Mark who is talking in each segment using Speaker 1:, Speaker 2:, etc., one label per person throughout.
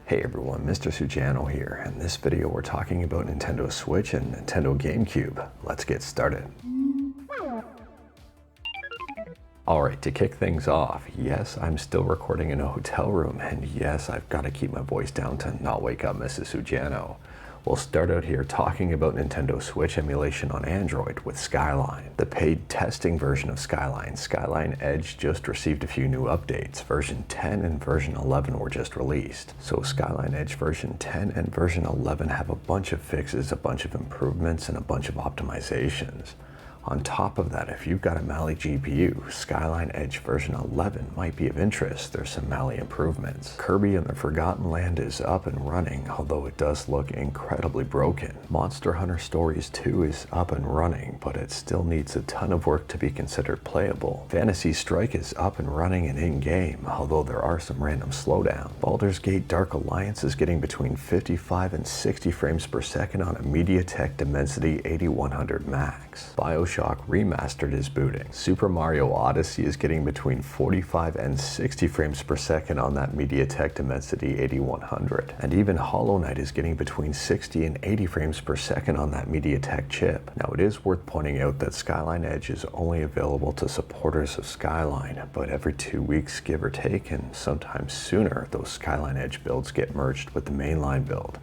Speaker 1: Hey everyone, Mr. Sujano here. In this video we're talking about Nintendo Switch and Nintendo Gamecube. Let's get started. Alright, to kick things off, yes, I'm still recording in a hotel room, and yes, I've got to keep my voice down to not wake up Mrs. Sujano. We'll start out here talking about Nintendo Switch emulation on Android with Skyline. The paid testing version of Skyline, Skyline Edge, just received a few new updates. Version 10 and version 11 were just released. So Skyline Edge version 10 and version 11 have a bunch of fixes, a bunch of improvements, and a bunch of optimizations. On top of that, if you've got a Mali GPU, Skyline Edge version 11 might be of interest. There's some Mali improvements. Kirby and the Forgotten Land is up and running, although it does look incredibly broken. Monster Hunter Stories 2 is up and running, but it still needs a ton of work to be considered playable. Fantasy Strike is up and running and in-game, although there are some random slowdowns. Baldur's Gate Dark Alliance is getting between 55 and 60 frames per second on a MediaTek Dimensity 8100 Max. BioShock Remastered is booting. Super Mario Odyssey is getting between 45 and 60 frames per second on that MediaTek Dimensity 8100. And even Hollow Knight is getting between 60 and 80 frames per second on that MediaTek chip. Now it is worth pointing out that Skyline Edge is only available to supporters of Skyline, but every 2 weeks, give or take, and sometimes sooner, those Skyline Edge builds get merged with the mainline build.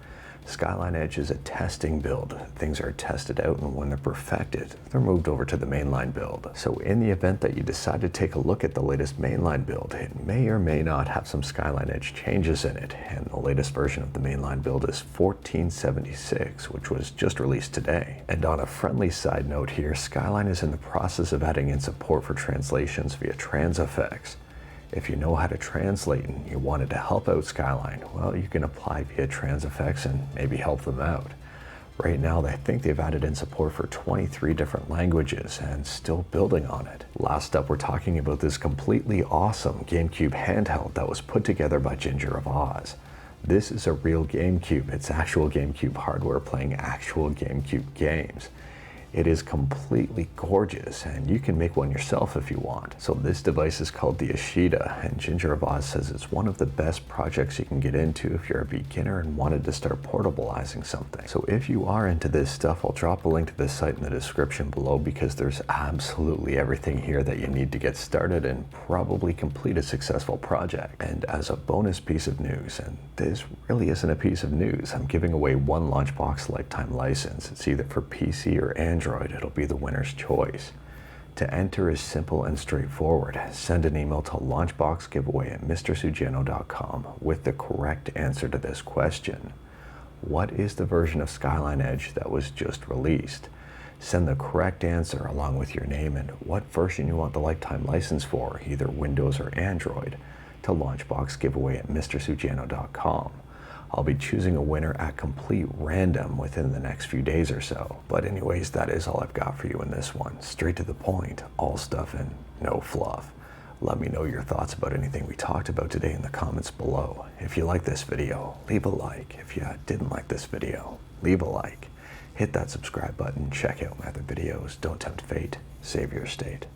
Speaker 1: Skyline Edge is a testing build. Things are tested out, and when they're perfected, they're moved over to the mainline build. So in the event that you decide to take a look at the latest mainline build, it may or may not have some Skyline Edge changes in it, and the latest version of the mainline build is 1476, which was just released today. And on a friendly side note here, Skyline is in the process of adding in support for translations via transifex. If you know how to translate and you wanted to help out Skyline, well, you can apply via transifex and maybe help them out. Right now, I think they've added in support for 23 different languages and still building on it. Last up, we're talking about this completely awesome Gamecube handheld that was put together by Ginger of Oz. This is a real Gamecube. It's actual Gamecube hardware playing actual Gamecube games. It is completely gorgeous, and you can make one yourself if you want. So this device is called the Ashita, and Ginger of Oz says it's one of the best projects you can get into if you're a beginner and wanted to start portabilizing something. So if you are into this stuff, I'll drop a link to this site in the description below, because there's absolutely everything here that you need to get started and probably complete a successful project. And as a bonus piece of news, and this really isn't a piece of news, I'm giving away one LaunchBox lifetime license. It's either for PC or Android. It'll be the winner's choice. To enter is simple and straightforward. Send an email to launchboxgiveaway@mrsujano.com with the correct answer to this question. What is the version of Skyline Edge that was just released? Send the correct answer along with your name and what version you want the lifetime license for, either Windows or Android, to launchboxgiveaway@mrsujano.com. I'll be choosing a winner at complete random within the next few days or so. But anyways, that is all I've got for you in this one. Straight to the point, all stuff and no fluff. Let me know your thoughts about anything we talked about today in the comments below. If you like this video, leave a like. If you didn't like this video, leave a like. Hit that subscribe button, check out my other videos. Don't tempt fate, save your state.